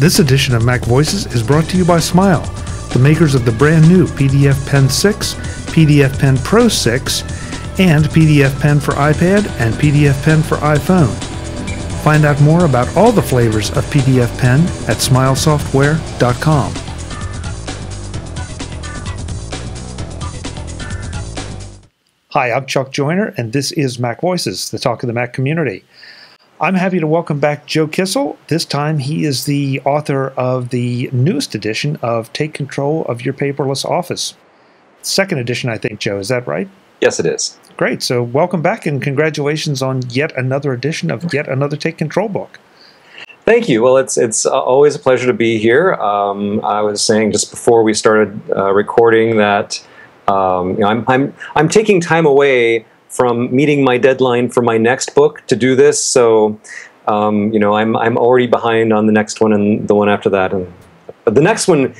This edition of MacVoices is brought to you by Smile, the makers of the brand new PDF Pen 6, PDF Pen Pro 6, and PDF Pen for iPad and PDF Pen for iPhone. Find out more about all the flavors of PDF Pen at smilesoftware.com. Hi, I'm Chuck Joyner, and this is MacVoices, the talk of the Mac community. I'm happy to welcome back Joe Kissell. This time he is the author of the newest edition of Take Control of Your Paperless Office. Second edition, I think, Joe. Is that right? Yes, it is. Great. So welcome back and congratulations on yet another edition of yet another Take Control book. Thank you. Well, it's always a pleasure to be here. I was saying just before we started recording that I'm taking time away from meeting my deadline for my next book to do this. So I'm already behind on the next one and the one after that. But the next one,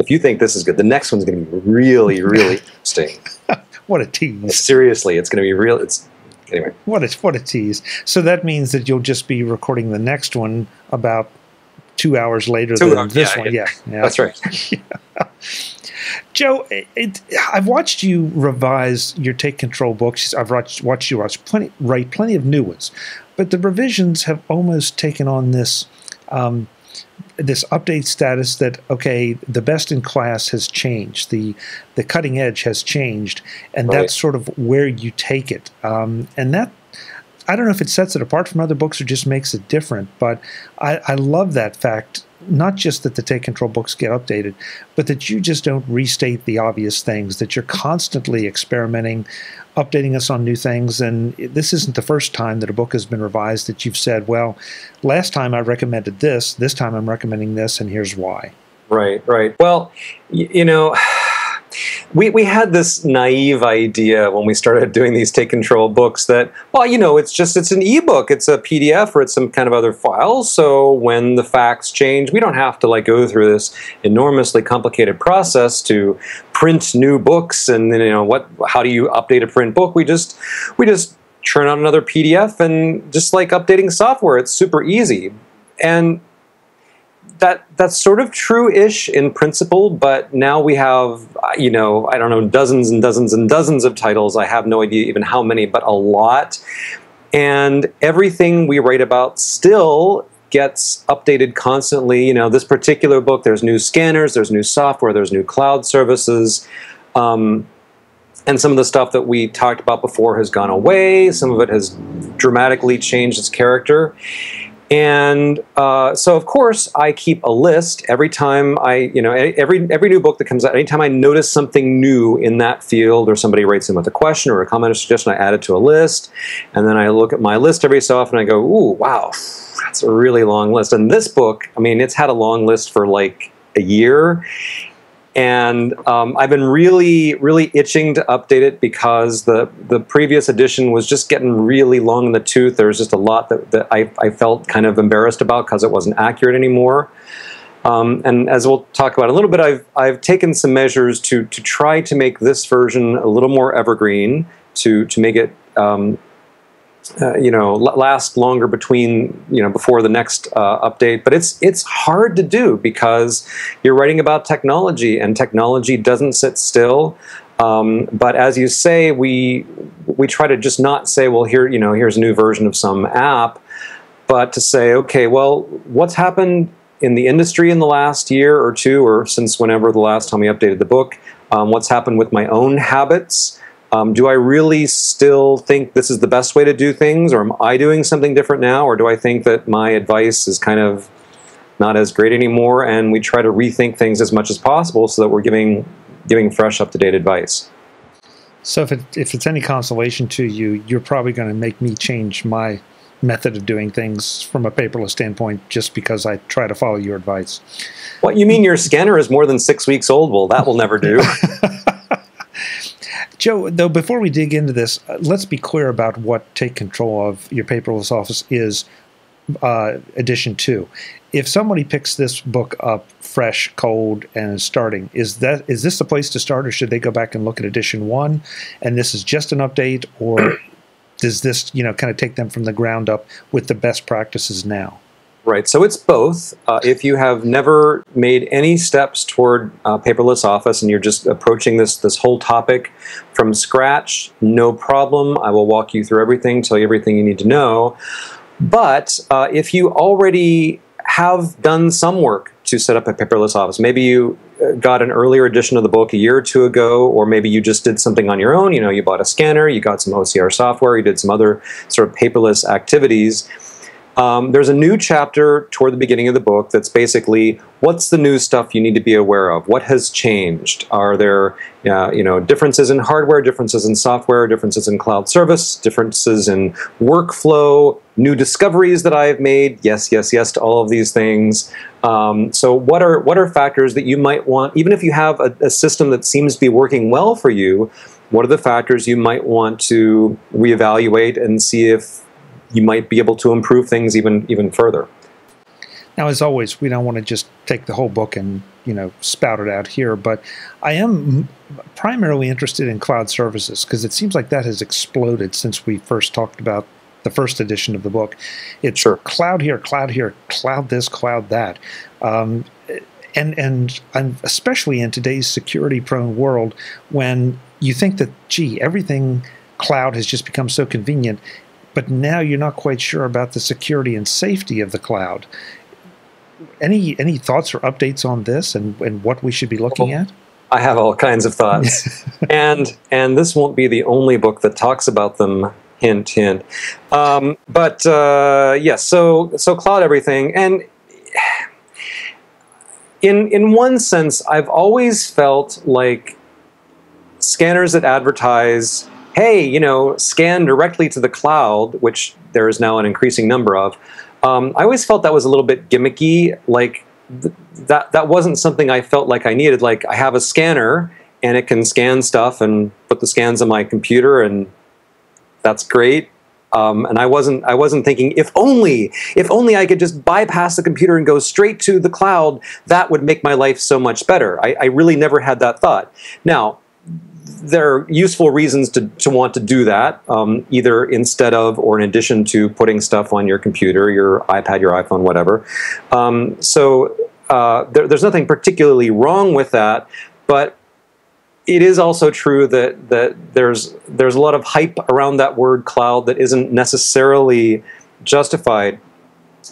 if you think this is good, the next one's going to be really, really interesting. What a tease! Seriously, it's going to be real. Anyway. What a tease! So that means that you'll just be recording the next one about 2 hours later than this one. Yeah, that's right. Yeah. Joe, I've watched you revise your Take Control books. I've watched you write plenty of new ones, but the revisions have almost taken on this this update status that, okay, the best in class has changed, the cutting edge has changed, and right. That's sort of where you take it. And that, I don't know if it sets it apart from other books or just makes it different, but I love that fact. Not just that the Take Control books get updated, but that you just don't restate the obvious things, that you're constantly experimenting, updating us on new things. And this isn't the first time that a book has been revised that you've said, well, last time I recommended this time I'm recommending this, and here's why. Right. Well, we had this naive idea when we started doing these Take Control books that, well, it's an ebook, it's a PDF, or it's some kind of other file. So when the facts change, we don't have to go through this enormously complicated process to print new books. And how do you update a print book? We just churn out another PDF, and just like updating software, it's super easy. And that's sort of true-ish in principle, but now we have, I don't know, dozens and dozens and dozens of titles. I have no idea even how many, but a lot. And everything we write about still gets updated constantly. This particular book, there's new scanners, there's new software, there's new cloud services. And some of the stuff that we talked about before has gone away. Some of it has dramatically changed its character. And so, of course, I keep a list every time every new book that comes out. Anytime I notice something new in that field, or somebody writes in with a question or a comment or suggestion, I add it to a list. And then I look at my list every so often. And I go, ooh, wow, that's a really long list. And this book, it's had a long list for like a year. And I've been really, really itching to update it because the previous edition was just getting really long in the tooth. There was just a lot that I felt kind of embarrassed about because it wasn't accurate anymore. And as we'll talk about in a little bit, I've taken some measures to try to make this version a little more evergreen, to make it last longer between, before the next update. But it's hard to do because you're writing about technology, and technology doesn't sit still. But as you say, we try to just not say, well, here's a new version of some app, but to say, okay, well, what's happened in the industry in the last year or two, or since whenever the last time we updated the book? What's happened with my own habits? Do I really still think this is the best way to do things, or am I doing something different now, or do I think that my advice is kind of not as great anymore? And we try to rethink things as much as possible so that we're giving fresh, up-to-date advice. So if it's any consolation to you, you're probably going to make me change my method of doing things from a paperless standpoint just because I try to follow your advice. What, you mean your scanner is more than 6 weeks old? Well, that will never do. Joe, though, before we dig into this, let's be clear about what Take Control of Your Paperless Office is, edition 2. If somebody picks this book up fresh, cold, and is starting, is this the place to start, or should they go back and look at edition 1, and this is just an update, or does this kind of take them from the ground up with the best practices now? Right. So it's both. If you have never made any steps toward paperless office and you're just approaching this whole topic from scratch, no problem. I will walk you through everything, tell you everything you need to know. But if you already have done some work to set up a paperless office, maybe you got an earlier edition of the book a year or two ago, or maybe you just did something on your own. You know, you bought a scanner, you got some OCR software, you did some other sort of paperless activities. There's a new chapter toward the beginning of the book that's basically what's the new stuff you need to be aware of? What has changed? Are there differences in hardware, differences in software, differences in cloud service, differences in workflow, new discoveries that I've made? Yes, yes, yes to all of these things. So what are factors that you might want, even if you have a system that seems to be working well for you, what are the factors you might want to reevaluate and see if you might be able to improve things even further? Now, as always, we don't want to just take the whole book and spout it out here, but I am primarily interested in cloud services because it seems like that has exploded since we first talked about the first edition of the book. It's Sure. cloud here, cloud this, cloud that. And I'm especially in today's security-prone world when you think that, gee, everything cloud has just become so convenient, but now you're not quite sure about the security and safety of the cloud. Any thoughts or updates on this and what we should be looking at? I have all kinds of thoughts. and this won't be the only book that talks about them, hint, hint. Yes, so cloud everything. And in one sense, I've always felt like scanners that advertise, hey, scan directly to the cloud, which there is now an increasing number of. I always felt that was a little bit gimmicky. Like that wasn't something I felt like I needed. Like I have a scanner and it can scan stuff and put the scans on my computer, and that's great. And I wasn't thinking if only I could just bypass the computer and go straight to the cloud, that would make my life so much better. I really never had that thought. Now, there are useful reasons to want to do that, either instead of or in addition to putting stuff on your computer, your iPad, your iPhone, whatever. There's nothing particularly wrong with that, but it is also true that there's a lot of hype around that word cloud that isn't necessarily justified.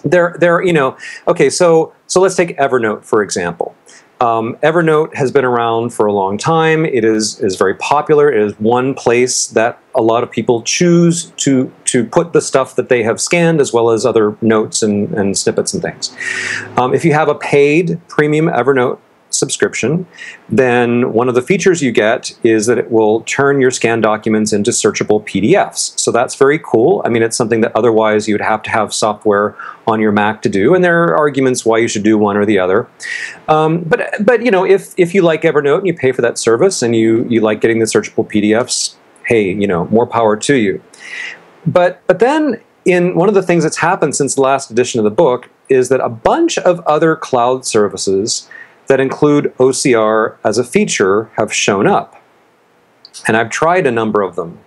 Okay, so let's take Evernote, for example. Evernote has been around for a long time. It is very popular. It is one place that a lot of people choose to put the stuff that they have scanned, as well as other notes and snippets and things. If you have a paid premium Evernote subscription, then one of the features you get is that it will turn your scanned documents into searchable PDFs. So that's very cool. I mean, it's something that otherwise you'd have to have software on your Mac to do, and there are arguments why you should do one or the other. But if you like Evernote and you pay for that service and you like getting the searchable PDFs, hey, more power to you. But then one of the things that's happened since the last edition of the book is that a bunch of other cloud services that include OCR as a feature have shown up. And I've tried a number of them.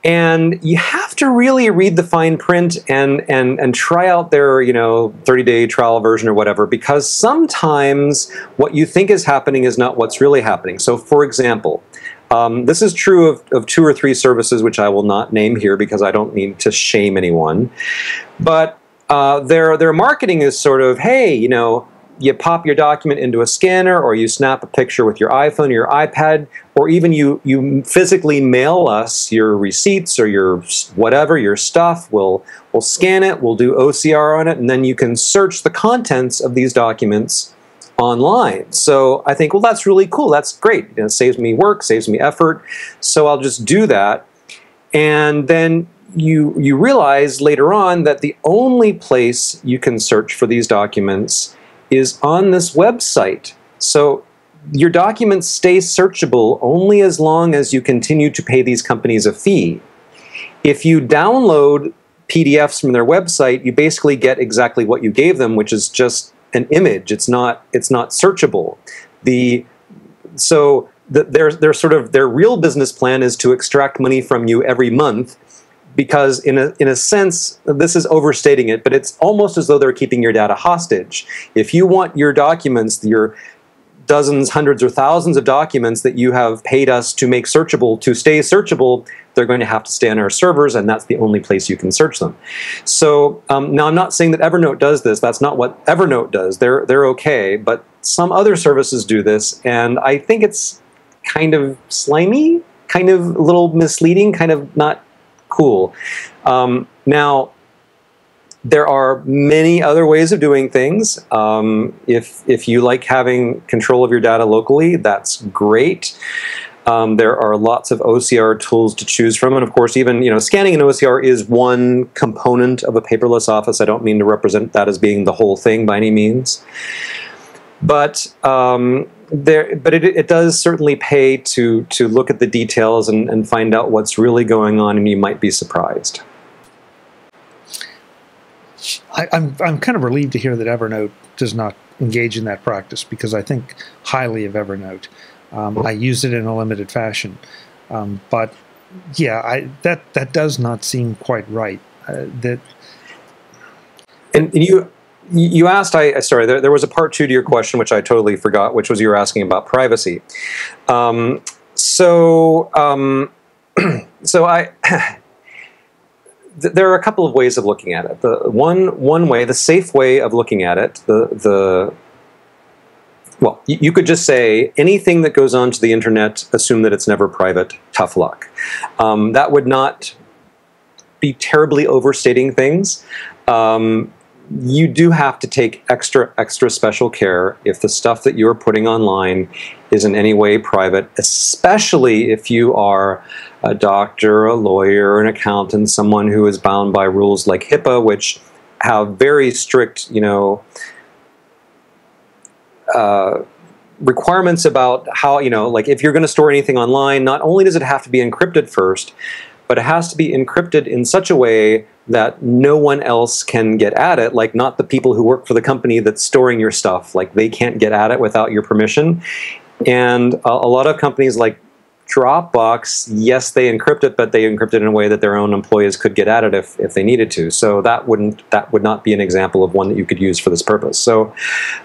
And you have to really read the fine print and try out their 30-day trial version or whatever, because sometimes what you think is happening is not what's really happening. So for example, this is true of 2 or 3 services, which I will not name here because I don't need to shame anyone. But their marketing is sort of, hey, you pop your document into a scanner, or you snap a picture with your iPhone or your iPad, or even you physically mail us your receipts or your whatever, your stuff. We'll scan it, we'll do OCR on it, and then you can search the contents of these documents online. So I think, well, that's really cool. That's great. It saves me work, saves me effort. So I'll just do that. And then you realize later on that the only place you can search for these documents is on this website. So your documents stay searchable only as long as you continue to pay these companies a fee. If you download PDFs from their website, you basically get exactly what you gave them, which is just an image. It's not searchable. Their real business plan is to extract money from you every month because in a sense, this is overstating it, but it's almost as though they're keeping your data hostage. If you want your documents, your dozens, hundreds, or thousands of documents that you have paid us to make searchable, to stay searchable, they're going to have to stay on our servers, and that's the only place you can search them. So now I'm not saying that Evernote does this. That's not what Evernote does. They're okay, but some other services do this, and I think it's kind of slimy, kind of a little misleading, kind of not cool. Now, there are many other ways of doing things. If you like having control of your data locally, that's great. There are lots of OCR tools to choose from, and of course, even scanning an OCR is one component of a paperless office. I don't mean to represent that as being the whole thing by any means, but it does certainly pay to look at the details and find out what's really going on, and you might be surprised. I'm kind of relieved to hear that Evernote does not engage in that practice, because I think highly of Evernote. I use it in a limited fashion, but yeah, that does not seem quite right. And you asked, sorry, there was a part 2 to your question which I totally forgot, which was you were asking about privacy. So there are a couple of ways of looking at it. The one way, the safe way of looking at it, well, you could just say anything that goes onto the internet, assume that it's never private. Tough luck. That would not be terribly overstating things. You do have to take extra special care if the stuff that you're putting online is in any way private, especially if you are a doctor, a lawyer, an accountant, someone who is bound by rules like HIPAA, which have very strict, requirements about how, like if you're going to store anything online, not only does it have to be encrypted first, but it has to be encrypted in such a way that no one else can get at it, like not the people who work for the company that's storing your stuff, like they can't get at it without your permission. And a lot of companies like Dropbox, yes, they encrypt it, but they encrypt it in a way that their own employees could get at it if they needed to. So that would not be an example of one that you could use for this purpose. So,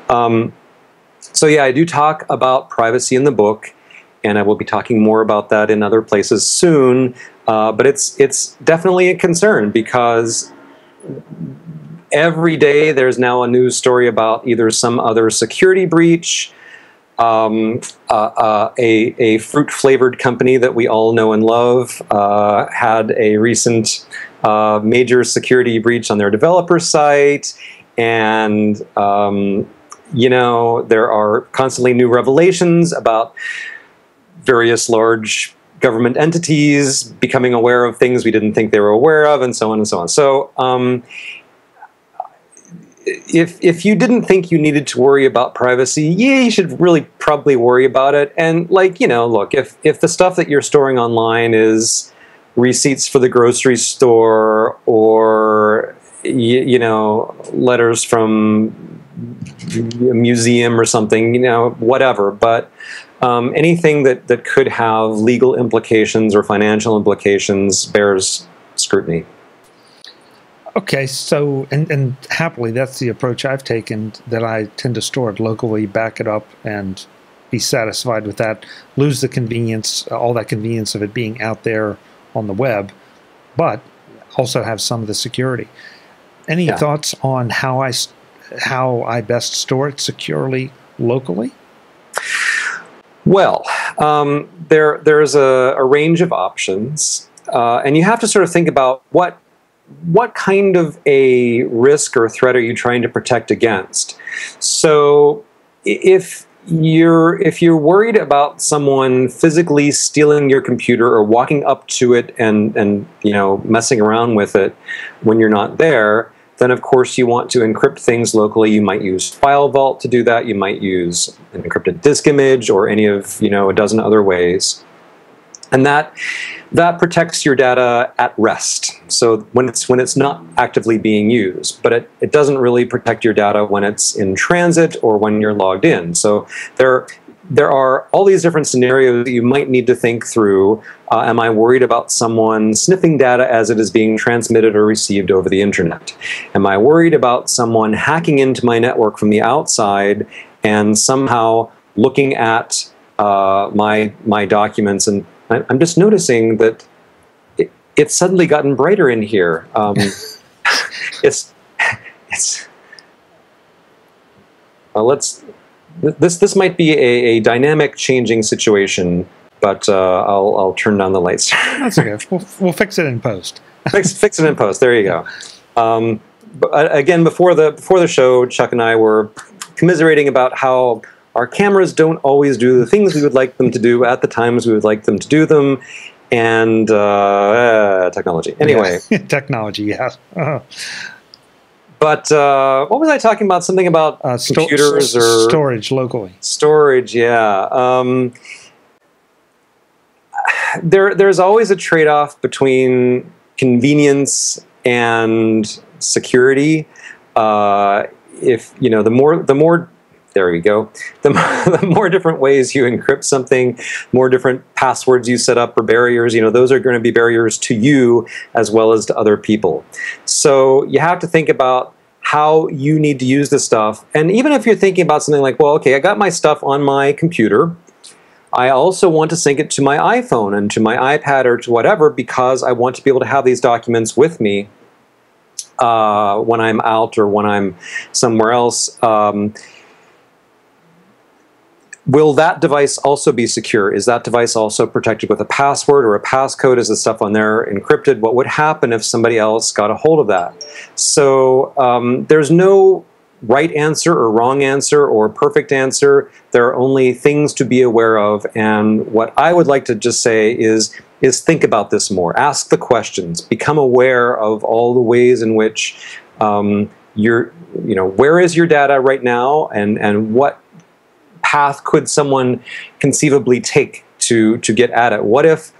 so yeah, I do talk about privacy in the book, and I will be talking more about that in other places soon. But it's definitely a concern, because every day there's now a news story about either some other security breach, a fruit-flavored company that we all know and love had a recent major security breach on their developer site, and there are constantly new revelations about various large government entities becoming aware of things we didn't think they were aware of, and so on and so on. So if you didn't think you needed to worry about privacy, yeah, you should really probably worry about it. And look, if the stuff that you're storing online is receipts for the grocery store, or letters from a museum or something, whatever, but anything that could have legal implications or financial implications bears scrutiny. Okay, so, and happily, that's the approach I've taken, that I tend to store it locally, back it up, and be satisfied with that. Lose the convenience, all that convenience of it being out there on the web, but also have some of the security. Any thoughts on how I best store it securely locally? Well, there's a range of options, and you have to sort of think about what kind of a risk or threat are you trying to protect against. So if you're worried about someone physically stealing your computer or walking up to it and messing around with it when you're not there, then of course you want to encrypt things locally. You might use File Vault to do that. You might use an encrypted disk image, or any of a dozen other ways. And that protects your data at rest. So when it's not actively being used, but it doesn't really protect your data when it's in transit or when you're logged in. So there are all these different scenarios that you might need to think through. Am I worried about someone sniffing data as it is being transmitted or received over the internet? Am I worried about someone hacking into my network from the outside and somehow looking at my documents? And I'm just noticing that it's suddenly gotten brighter in here. This might be a dynamic, changing situation, but I'll turn down the lights. That's okay. We'll fix it in post. Fix it in post. There you go. But again, before the show, Chuck and I were commiserating about how our cameras don't always do the things we would like them to do at the times we would like them to do them, and technology. Anyway, yeah. Technology, yes. But what was I talking about? Something about computers or storage locally. Storage, yeah. There's always a trade-off between convenience and security. If you know, the more there we go. The more different ways you encrypt something, more different passwords you set up or barriers, those are going to be barriers to you as well as to other people. So you have to think about how you need to use this stuff. And even if you're thinking about something like, well, okay, I got my stuff on my computer. I also want to sync it to my iPhone and to my iPad or to whatever, because I want to be able to have these documents with me when I'm out or when I'm somewhere else. Will that device also be secure? Is that device also protected with a password or a passcode? Is the stuff on there encrypted? What would happen if somebody else got a hold of that? So there's no right answer or wrong answer or perfect answer. There are only things to be aware of. And what I would like to just say is think about this more. Ask the questions. Become aware of all the ways in which where is your data right now, and what path could someone conceivably take to get at it? What if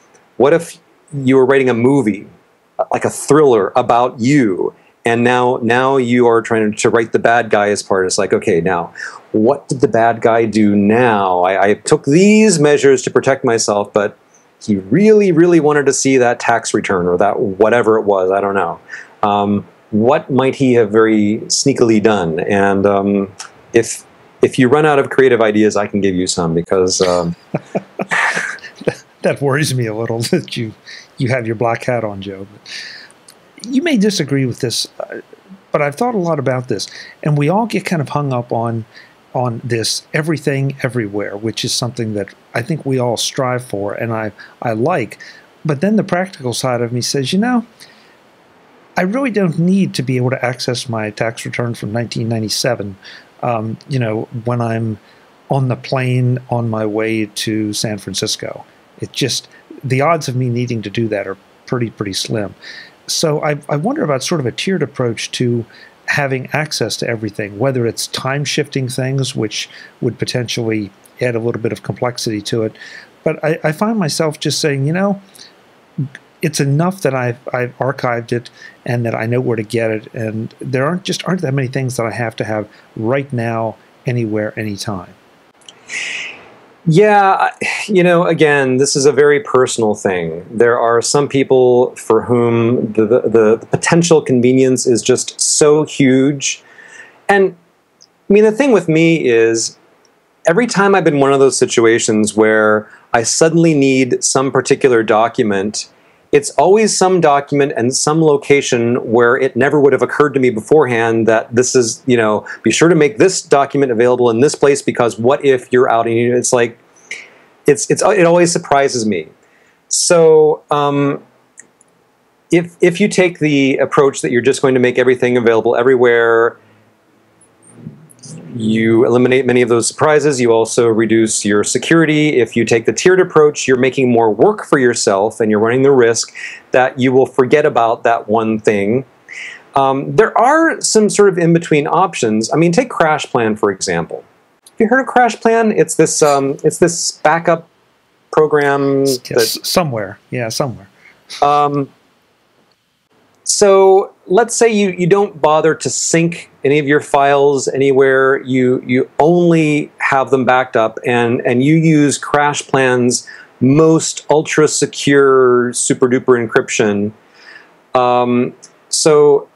you were writing a movie, like a thriller about you, and now you are trying to write the bad guy as part? It's like, okay, now what did the bad guy do now? I took these measures to protect myself, but he really, really wanted to see that tax return or that whatever it was. I don't know. What might he have very sneakily done? And if you run out of creative ideas, I can give you some, because that worries me a little that you have your black hat on, Joe. You may disagree with this, but I've thought a lot about this, and we all get kind of hung up on this everything everywhere, which is something that I think we all strive for, and I like. But then the practical side of me says, I really don't need to be able to access my tax return from 1997. When I'm on the plane on my way to San Francisco. The odds of me needing to do that are pretty slim. So I wonder about sort of a tiered approach to having access to everything, whether it's time-shifting things, which would potentially add a little bit of complexity to it. But I find myself just saying, it's enough that I've archived it and that I know where to get it, and there aren't that many things that I have to have right now, anywhere, anytime. Yeah, again, this is a very personal thing. There are some people for whom the potential convenience is just so huge. And I mean, the thing with me is, every time I've been in one of those situations where I suddenly need some particular document, it's always some document and some location where it never would have occurred to me beforehand that this is, be sure to make this document available in this place, because what if you're out and it's like, it always surprises me. So if you take the approach that you're just going to make everything available everywhere, you eliminate many of those surprises. You also reduce your security. If you take the tiered approach, you're making more work for yourself, and you're running the risk that you will forget about that one thing. There are some sort of in-between options. I mean, take CrashPlan, for example. Have you heard of CrashPlan? It's this backup program. Somewhere. Yeah, somewhere. So let's say you don't bother to sync any of your files anywhere, you only have them backed up, and you use CrashPlan's most ultra secure, super duper encryption. So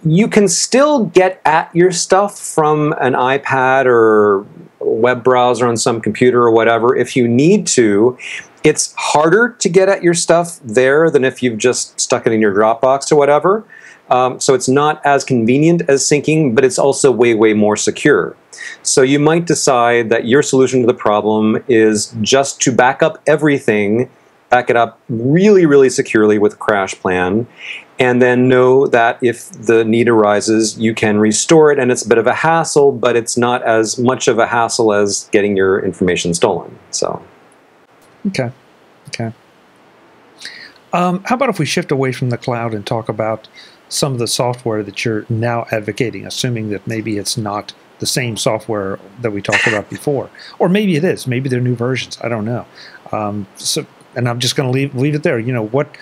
you can still get at your stuff from an iPad or web browser on some computer or whatever if you need to. It's harder to get at your stuff there than if you've just stuck it in your Dropbox or whatever. So it's not as convenient as syncing, but it's also way, way more secure. So you might decide that your solution to the problem is just to back up everything, back it up really, really securely with CrashPlan, and then know that if the need arises, you can restore it, and it's a bit of a hassle, but it's not as much of a hassle as getting your information stolen. So, okay. How about if we shift away from the cloud and talk about some of the software that you're now advocating, assuming that maybe it's not the same software that we talked about before, or maybe it is. Maybe they're new versions. I don't know. And I'm just going to leave it there. What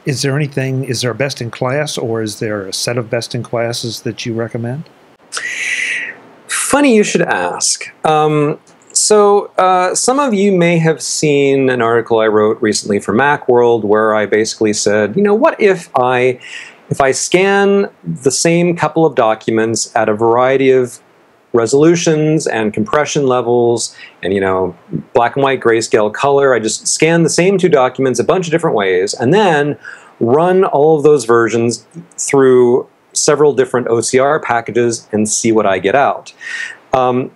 is there anything? Is there a best in class, or is there a set of best in classes that you recommend? Funny you should ask. So some of you may have seen an article I wrote recently for Macworld where I basically said, what if I scan the same couple of documents at a variety of resolutions and compression levels and, black and white, grayscale, color. I just scan the same two documents a bunch of different ways and then run all of those versions through several different OCR packages and see what I get out.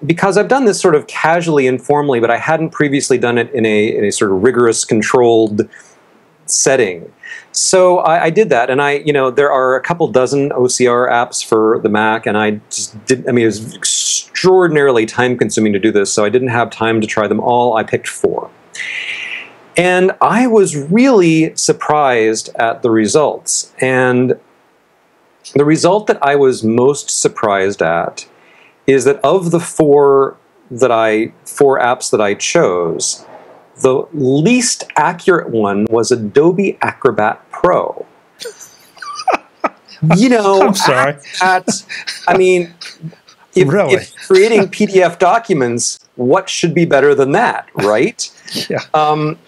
Because I've done this sort of casually, informally, but I hadn't previously done it in a sort of rigorous, controlled setting. So I did that, and there are a couple dozen OCR apps for the Mac, and I just did. It was extraordinarily time-consuming to do this, so I didn't have time to try them all. I picked 4, and I was really surprised at the results. And the result that I was most surprised at is that of the 4 apps that I chose, the least accurate one was Adobe Acrobat Pro. I'm sorry. Really? If creating PDF documents, what should be better than that, right? Yeah.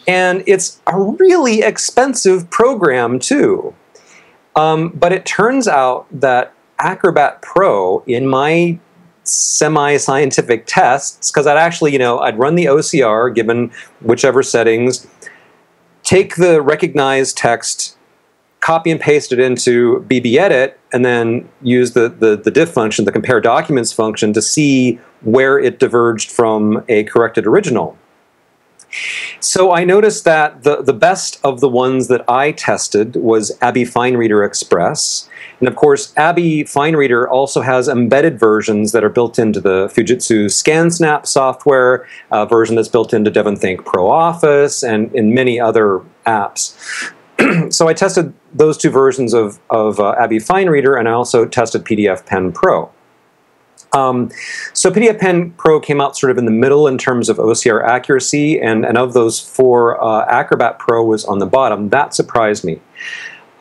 And it's a really expensive program, too. But it turns out that Acrobat Pro, in my semi-scientific tests, because I'd actually, I'd run the OCR given whichever settings, take the recognized text, copy and paste it into BBEdit, and then use the diff function, the compare documents function, to see where it diverged from a corrected original. So I noticed that the best of the ones that I tested was Abby FineReader Express. And of course, Abby FineReader also has embedded versions that are built into the Fujitsu ScanSnap software, a version that's built into DevonThink Pro Office, and in many other apps. So I tested those 2 versions of Abby FineReader, and I also tested PDFpen Pro. So PDFpen Pro came out sort of in the middle in terms of OCR accuracy, and of those 4, Acrobat Pro was on the bottom. That surprised me.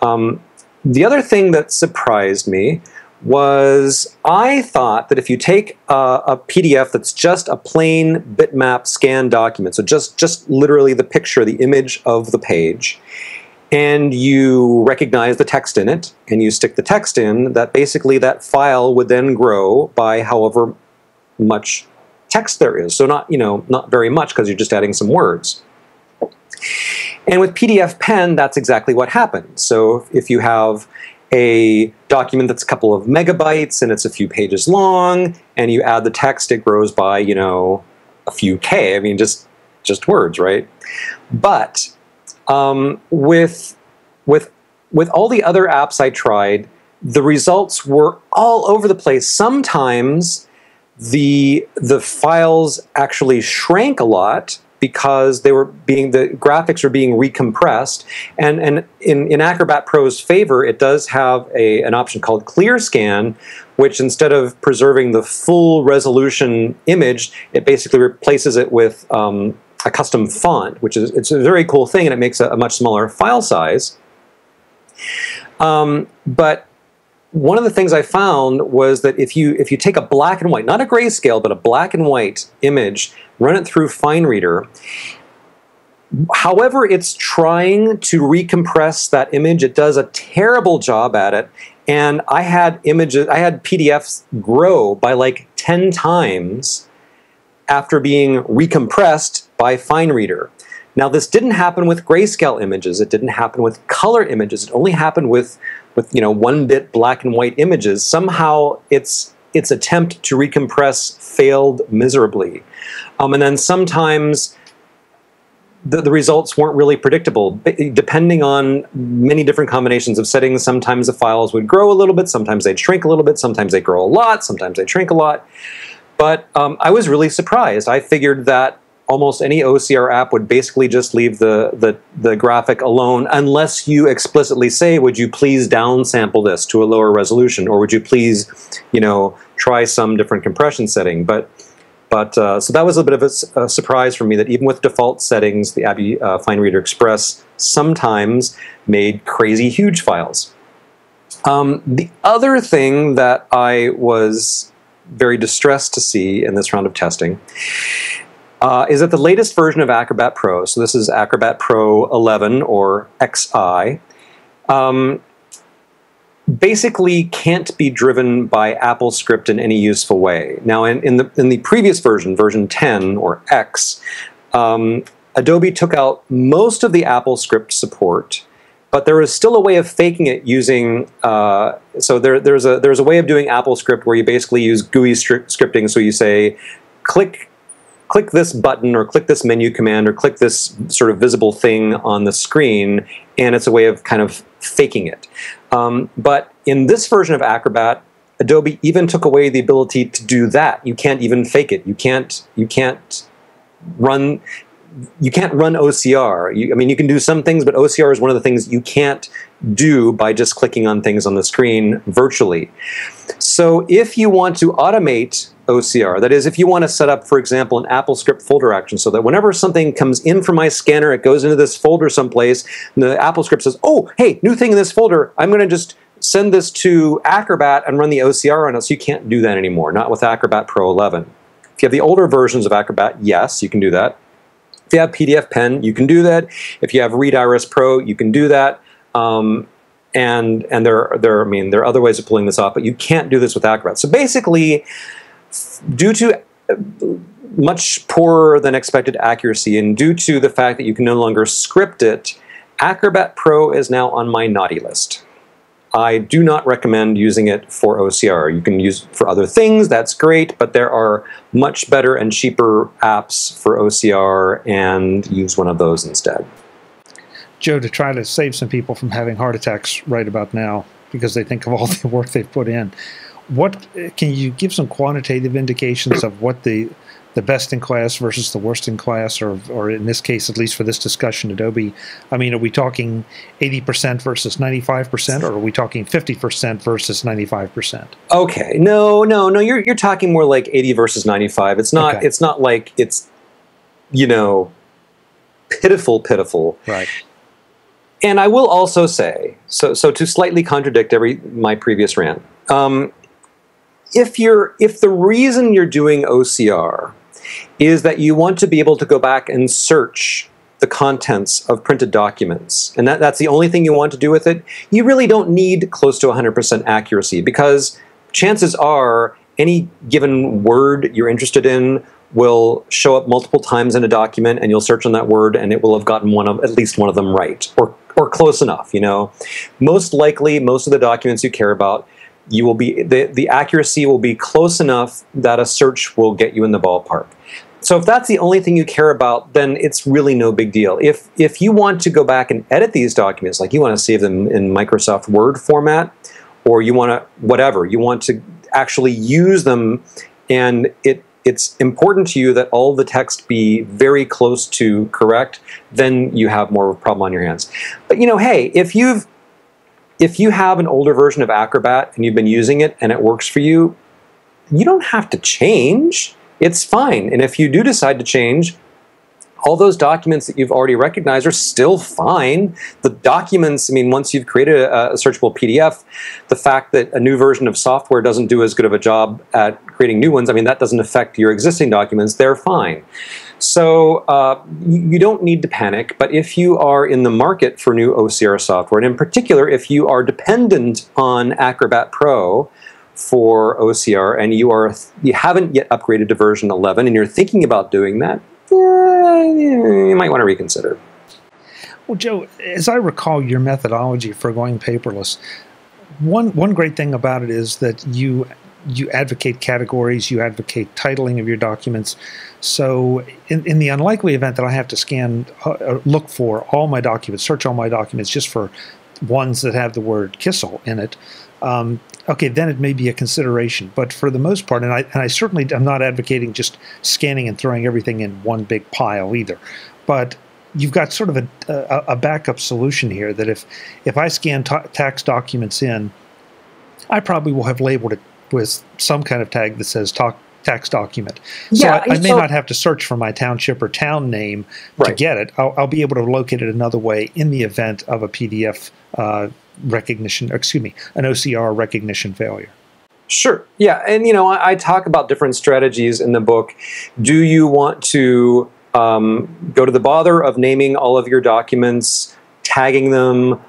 The other thing that surprised me was I thought that if you take a PDF that's just a plain bitmap scan document, so just literally the picture, the image of the page, and you recognize the text in it, and you stick the text in, that basically that file would then grow by however much text there is. So not very much, because you're just adding some words. And with PDFpen, that's exactly what happens. So if you have a document that's a couple of megabytes and it's a few pages long, and you add the text, it grows by, a few K. Just words, right? But with all the other apps I tried, the results were all over the place. Sometimes the files actually shrank a lot because the graphics were being recompressed. And in Acrobat Pro's favor, it does have an option called Clear Scan, which instead of preserving the full resolution image, it basically replaces it with a custom font, it's a very cool thing, and it makes a much smaller file size. But one of the things I found was that if you take a black and white, not a grayscale, but a black and white image, run it through FineReader, however it's trying to recompress that image, it does a terrible job at it. And I had PDFs grow by like 10 times after being recompressed by FineReader. Now, this didn't happen with grayscale images. It didn't happen with color images. It only happened with 1-bit black and white images. Somehow, its attempt to recompress failed miserably. And then sometimes the results weren't really predictable. Depending on many different combinations of settings, sometimes the files would grow a little bit, sometimes they'd shrink a little bit, sometimes they grow a lot, sometimes they'd shrink a lot. But I was really surprised. I figured that almost any OCR app would basically just leave the graphic alone unless you explicitly say, would you please downsample this to a lower resolution, or would you please, try some different compression setting. But so that was a bit of a surprise for me, that even with default settings, the Adobe FineReader Express sometimes made crazy huge files. The other thing that I was very distressed to see in this round of testing is that the latest version of Acrobat Pro, so this is Acrobat Pro 11 or XI, basically can't be driven by AppleScript in any useful way. Now, in the previous version, version 10 or X, Adobe took out most of the AppleScript support, but there is still a way of faking it using. So there's a way of doing AppleScript where you basically use GUI scripting. So you say, click this button, or click this menu command, or click this sort of visible thing on the screen, and it's a way of kind of faking it. But in this version of Acrobat, Adobe even took away the ability to do that. You can't even fake it. You can't run OCR. I mean, you can do some things, but OCR is one of the things you can't do by just clicking on things on the screen virtually. So if you want to automate OCR, that is, if you want to set up, for example, an AppleScript folder action, so that whenever something comes in from my scanner, it goes into this folder someplace, and the AppleScript says, oh, hey, new thing in this folder, I'm going to just send this to Acrobat and run the OCR on it. So you can't do that anymore, not with Acrobat Pro 11. If you have the older versions of Acrobat, yes, you can do that. If you have PDF Pen, you can do that. If you have Read Iris Pro, you can do that. And there are other ways of pulling this off, but you can't do this with Acrobat. So basically, due to much poorer than expected accuracy, and due to the fact that you can no longer script it, Acrobat Pro is now on my naughty list. I do not recommend using it for OCR. You can use it for other things, that's great, but there are much better and cheaper apps for OCR, and use one of those instead. Joe, to try to save some people from having heart attacks right about now because they think of all the work they've put in, what can you give some quantitative indications of what the best in class versus the worst in class, or in this case, at least for this discussion, Adobe? I mean, are we talking 80% versus 95%, or are we talking 50% versus 95%? Okay, no, you're talking more like 80 versus 95. It's not. Okay. It's not like it's, pitiful. Right. And I will also say, so to slightly contradict my previous rant, if the reason you're doing OCR is that you want to be able to go back and search the contents of printed documents, and that's the only thing you want to do with it, you really don't need close to 100% accuracy, because chances are any given word you're interested in will show up multiple times in a document, and you'll search on that word and it will have gotten at least one of them right, or close enough. Most likely, most of the documents you care about, you will be the accuracy will be close enough that a search will get you in the ballpark. So if that's the only thing you care about, then it's really no big deal. If you want to go back and edit these documents, like you want to save them in Microsoft Word format, or you want to actually use them, and it's important to you that all the text be very close to correct, then you have more of a problem on your hands. But hey, if you have an older version of Acrobat and you've been using it and it works for you, you don't have to change. It's fine. And if you do decide to change, all those documents that you've already recognized are still fine. The documents, I mean, once you've created a searchable PDF, the fact that a new version of software doesn't do as good of a job at creating new ones, I mean, that doesn't affect your existing documents. They're fine. So you don't need to panic, but if you are in the market for new OCR software, and in particular, if you are dependent on Acrobat Pro for OCR and you haven't yet upgraded to version 11 and you're thinking about doing that, you might want to reconsider. Well, Joe, as I recall your methodology for going paperless, one great thing about it is that you advocate categories, you advocate titling of your documents. So in the unlikely event that I have to look for all my documents, search all my documents just for ones that have the word Kissell in it, okay, then it may be a consideration. But for the most part, and I certainly am not advocating just scanning and throwing everything in one big pile either. But you've got sort of a backup solution here that if I scan tax documents in, I probably will have labeled it with some kind of tag that says tax document. So Yeah, I may not have to search for my township or town name to get it. I'll be able to locate it another way in the event of a PDF recognition, excuse me, an OCR recognition failure. Sure. Yeah, and I talk about different strategies in the book. Do you want to go to the bother of naming all of your documents, tagging them,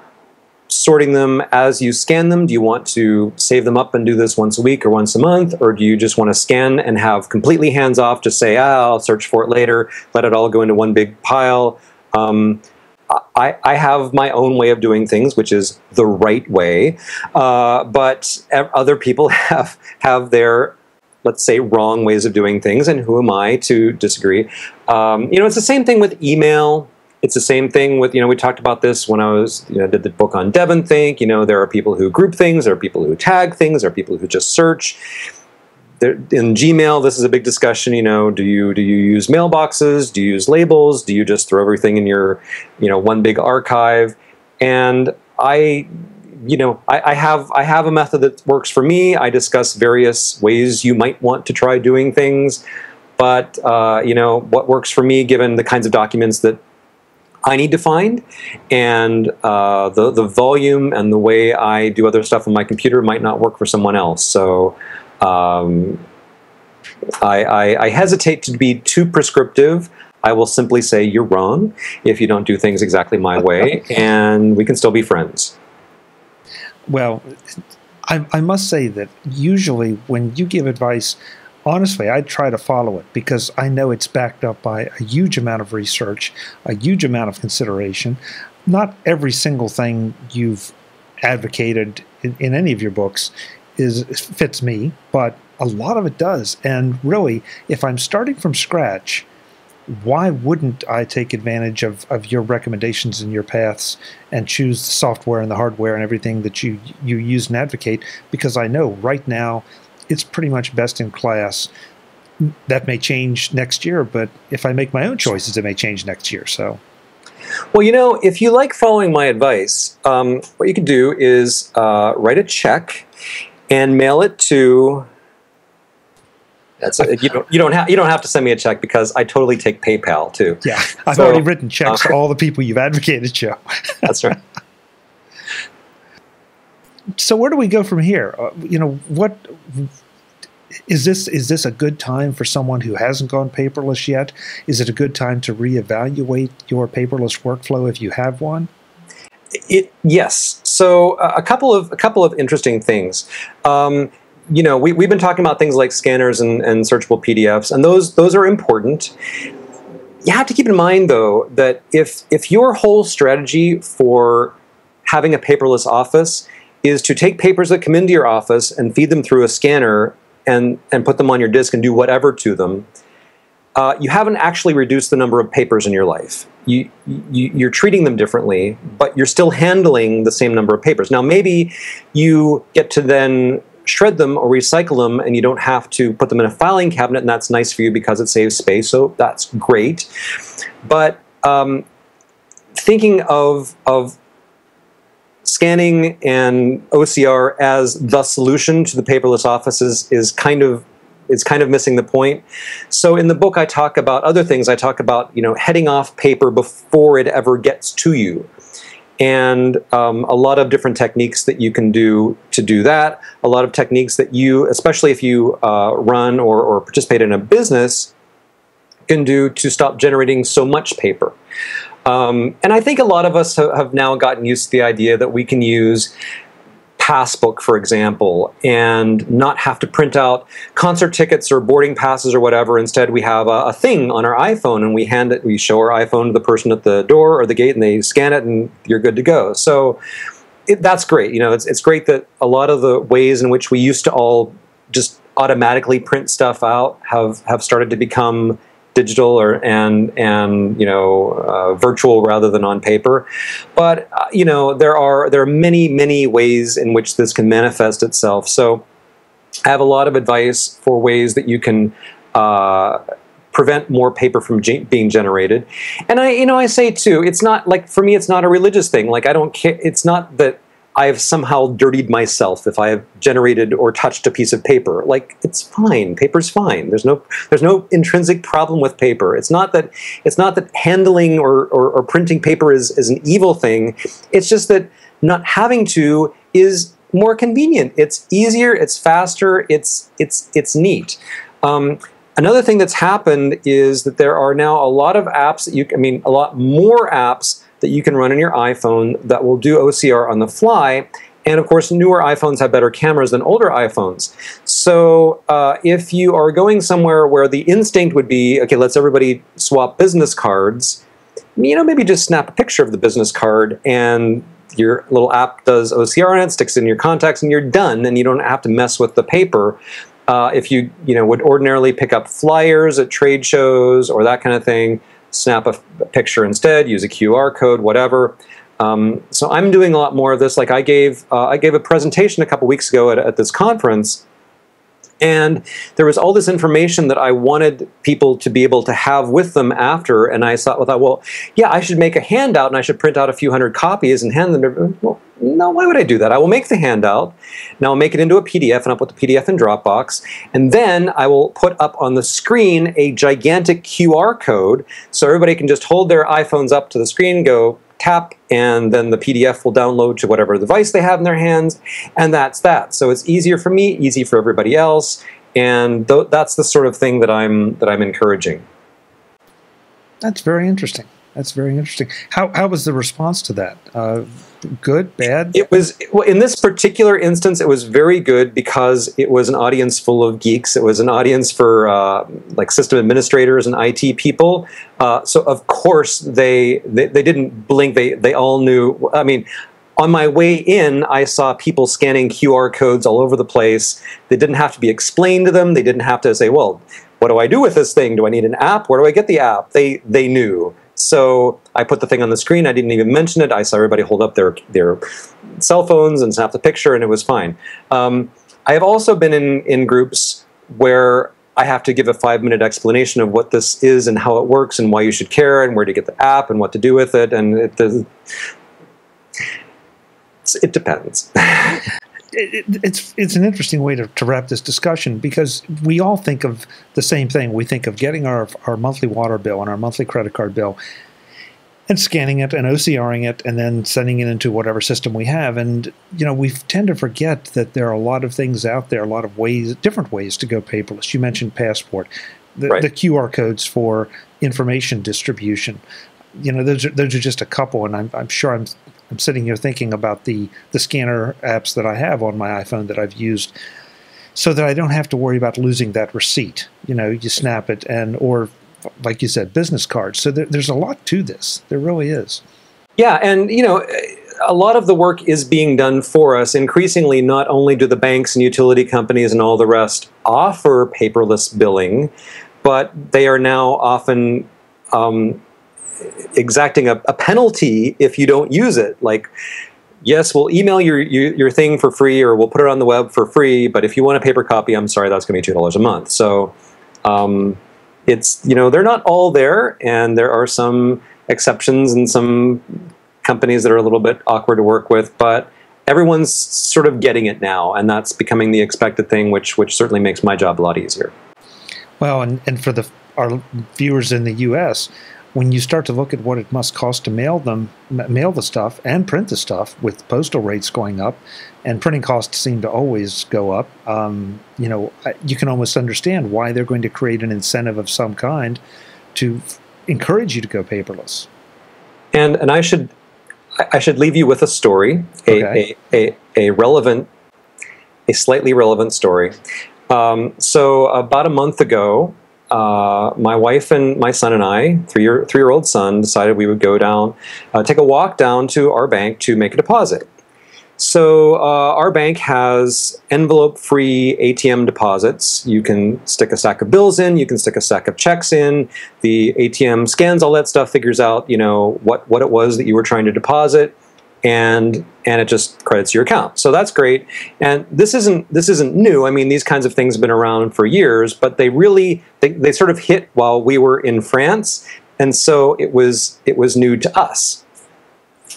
sorting them as you scan them? Do you want to save them up and do this once a week or once a month? Or do you just want to scan and have completely hands-off, just say, I'll search for it later, let it all go into one big pile? I have my own way of doing things, which is the right way, but other people have their, let's say, wrong ways of doing things, and who am I to disagree? It's the same thing with email. It's the same thing with, we talked about this when I did the book on DevonThink. There are people who group things, there are people who tag things, there are people who just search. In Gmail, this is a big discussion. Do you use mailboxes? Do you use labels? Do you just throw everything in your, one big archive? And I have a method that works for me. I discuss various ways you might want to try doing things, but what works for me, given the kinds of documents that I need to find, and the volume and the way I do other stuff on my computer might not work for someone else. So I hesitate to be too prescriptive. I will simply say you're wrong if you don't do things exactly my way, and we can still be friends. Well, I must say that usually when you give advice, honestly, I try to follow it because I know it's backed up by a huge amount of research, a huge amount of consideration. Not every single thing you've advocated in any of your books fits me, but a lot of it does. And really, if I'm starting from scratch, why wouldn't I take advantage of your recommendations and your paths and choose the software and the hardware and everything that you use and advocate? Because I know right now it's pretty much best in class. That may change next year, but if I make my own choices, it may change next year. So, well, if you like following my advice, what you could do is write a check and mail it to. You don't have to send me a check because I totally take PayPal too. Yeah, I've already written checks to all the people you've advocated, Joe. That's right. So where do we go from here? What is this? Is this a good time for someone who hasn't gone paperless yet? Is it a good time to reevaluate your paperless workflow if you have one? Yes. So a couple of interesting things. We've been talking about things like scanners and searchable PDFs, and those are important. You have to keep in mind, though, that if your whole strategy for having a paperless office is to take papers that come into your office and feed them through a scanner and put them on your disk and do whatever to them, you haven't actually reduced the number of papers in your life. You're treating them differently, but you're still handling the same number of papers. Now, maybe you get to then shred them or recycle them and you don't have to put them in a filing cabinet, and that's nice for you because it saves space, so that's great. But thinking of scanning and OCR as the solution to the paperless offices is kind of it's kind of missing the point. So in the book, I talk about other things. I talk about, heading off paper before it ever gets to you. And a lot of different techniques that you can do to do that. A lot of techniques that you, especially if you run or participate in a business, can do to stop generating so much paper. And I think a lot of us have now gotten used to the idea that we can use Passbook, for example, and not have to print out concert tickets or boarding passes or whatever. Instead, we have a thing on our iPhone, and we show our iPhone to the person at the door or the gate, and they scan it, and you're good to go. So that's great. It's great that a lot of the ways in which we used to all just automatically print stuff out have started to become digital and virtual rather than on paper. But there are many ways in which this can manifest itself. So I have a lot of advice for ways that you can prevent more paper from being generated. And I say too, it's not like, for me, it's not a religious thing. Like, I don't care. It's not that I've somehow dirtied myself if I have generated or touched a piece of paper. Like, it's fine. Paper's fine. There's no intrinsic problem with paper. It's not that handling or printing paper is an evil thing. It's just that not having to is more convenient. It's easier. It's faster. It's neat. Another thing that's happened is that there are now a lot of apps that a lot more apps that you can run on your iPhone that will do OCR on the fly. And of course, newer iPhones have better cameras than older iPhones. So if you are going somewhere where the instinct would be, okay, let's everybody swap business cards, maybe just snap a picture of the business card and your little app does OCR on it, sticks it in your contacts, and you're done, and you don't have to mess with the paper. If you would ordinarily pick up flyers at trade shows or that kind of thing, snap a picture instead, use a QR code, whatever. So I'm doing a lot more of this. Like, I gave a presentation a couple weeks ago at this conference, and there was all this information that I wanted people to be able to have with them after, and I thought, well, yeah, I should make a handout, and I should print out a few hundred copies and hand them to, well, no, why would I do that? I will make the handout, and I'll make it into a PDF, and I'll put the PDF in Dropbox, and then I will put up on the screen a gigantic QR code, so everybody can just hold their iPhones up to the screen, go tap, and then the PDF will download to whatever device they have in their hands, and that's that. So it's easier for me, easy for everybody else, and that's the sort of thing that I'm encouraging. That's very interesting. That's very interesting. How was the response to that? Good, bad? It was, well, in this particular instance, it was very good because it was an audience full of geeks. It was an audience for like system administrators and IT people. So of course they didn't blink. They all knew. I mean, on my way in, I saw people scanning QR codes all over the place. They didn't have to be explained to them. They didn't have to say, well, what do I do with this thing? Do I need an app? Where do I get the app? They knew. So I put the thing on the screen. I didn't even mention it. I saw everybody hold up their cell phones and snap the picture, and it was fine. I have also been in groups where I have to give a 5-minute explanation of what this is and how it works and why you should care and where to get the app and what to do with it. And it depends. It's an interesting way to wrap this discussion, because we all think of the same thing. We think of getting our monthly water bill and our monthly credit card bill and scanning it and OCRing it and then sending it into whatever system we have. And, we tend to forget that there are a lot of things out there, a lot of ways, different ways to go paperless. You mentioned Passport, the QR codes for information distribution. Those are just a couple, and I'm sure I'm sitting here thinking about the scanner apps that I have on my iPhone that I've used, so that I don't have to worry about losing that receipt. You snap it, or like you said, business cards. So there's a lot to this. There really is. Yeah, and a lot of the work is being done for us. Increasingly, not only do the banks and utility companies and all the rest offer paperless billing, but they are now often exacting a penalty if you don't use it. Like, yes, we'll email your thing for free, or we'll put it on the web for free, but if you want a paper copy, I'm sorry, that's going to be $2 a month. So it's, they're not all there, and there are some exceptions and some companies that are a little bit awkward to work with, but everyone's sort of getting it now, and that's becoming the expected thing, which certainly makes my job a lot easier. Well, and for our viewers in the U.S., when you start to look at what it must cost to mail the stuff and print the stuff, with postal rates going up, and printing costs seem to always go up, you can almost understand why they're going to create an incentive of some kind to encourage you to go paperless. And I should leave you with a story, Okay. a slightly relevant story. So about a month ago, my wife and my son and I, three-year-old son, decided we would go down, take a walk down to our bank to make a deposit. So our bank has envelope-free ATM deposits. You can stick a stack of bills in, you can stick a stack of checks in. The ATM scans all that stuff, figures out, what it was that you were trying to deposit, and it just credits your account. So that's great. And this isn't new. I mean, these kinds of things have been around for years, but they sort of hit while we were in France, and so it was new to us.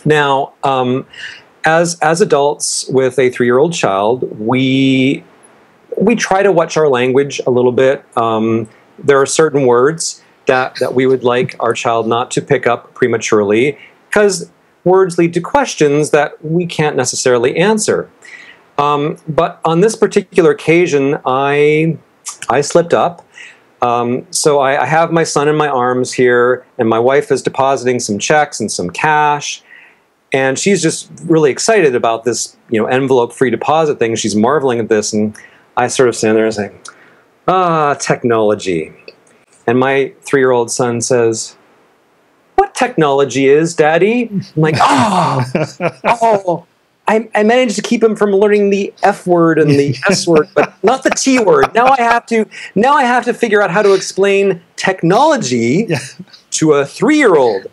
Now, as adults with a 3-year-old child, we try to watch our language a little bit. There are certain words that we would like our child not to pick up prematurely, because words lead to questions that we can't necessarily answer. But on this particular occasion, I slipped up. So I have my son in my arms here, and my wife is depositing some checks and some cash. And she's just really excited about this, envelope-free deposit thing. She's marveling at this, and I sort of stand there and say, technology. And my 3-year-old son says, "What technology is, Daddy?" I'm like, I managed to keep him from learning the F word and the S word, but not the T word. Now I have to figure out how to explain technology to a 3-year-old.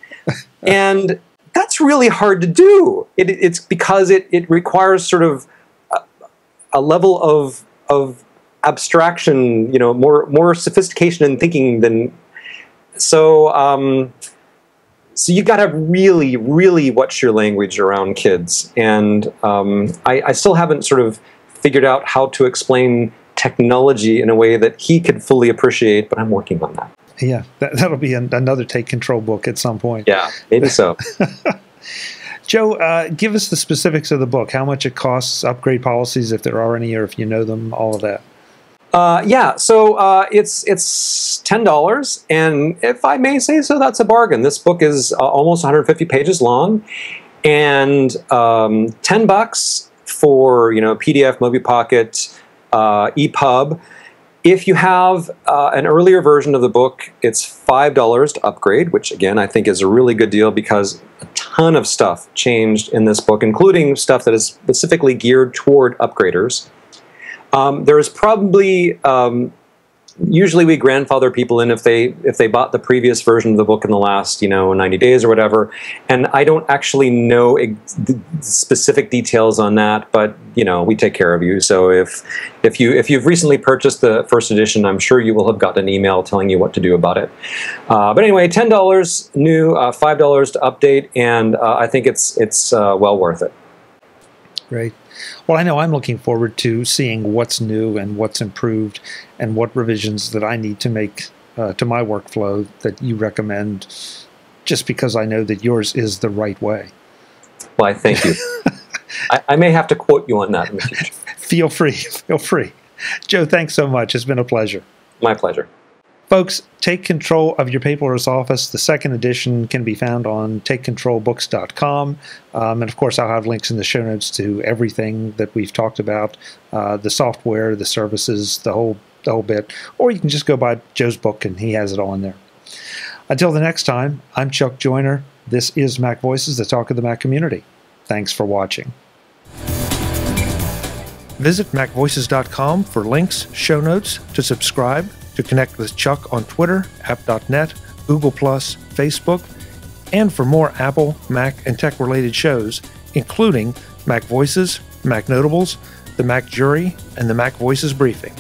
And that's really hard to do. It's because it requires sort of a level of abstraction, more sophistication in thinking than so. So you got to really, really watch your language around kids. And I still haven't sort of figured out how to explain technology in a way that he could fully appreciate, but I'm working on that. Yeah, that'll be another Take Control book at some point. Yeah, maybe so. Joe, give us the specifics of the book, how much it costs, upgrade policies, if there are any, or if you know them, all of that. So it's $10, and if I may say so, that's a bargain. This book is almost 150 pages long, and $10 for PDF, Mobi Pocket, EPUB. If you have an earlier version of the book, it's $5 to upgrade, which again I think is a really good deal because a ton of stuff changed in this book, including stuff that is specifically geared toward upgraders. There is probably usually we grandfather people in if they bought the previous version of the book in the last 90 days or whatever, and I don't actually know the specific details on that, but we take care of you. So if you've recently purchased the first edition, I'm sure you will have gotten an email telling you what to do about it. But anyway, $10 new, $5 to update, and I think it's well worth it. Great. Well, I know I'm looking forward to seeing what's new and what's improved and what revisions that I need to make to my workflow that you recommend, just because I know that yours is the right way. Well, I thank you. I may have to quote you on that in the future. Feel free. Feel free. Joe, thanks so much. It's been a pleasure. My pleasure. Folks, Take Control of Your Paperless Office. The second edition can be found on takecontrolbooks.com. And of course, I'll have links in the show notes to everything that we've talked about, the software, the services, the whole bit. Or you can just go buy Joe's book and he has it all in there. Until the next time, I'm Chuck Joyner. This is MacVoices, the talk of the Mac community. Thanks for watching. Visit MacVoices.com for links, show notes, to subscribe, to connect with Chuck on Twitter, app.net, Google+, Facebook, and for more Apple, Mac, and tech-related shows, including MacVoices, Mac Notables, the Mac Jury, and the MacVoices Briefing.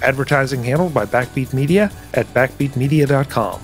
Advertising handled by Backbeat Media at backbeatmedia.com.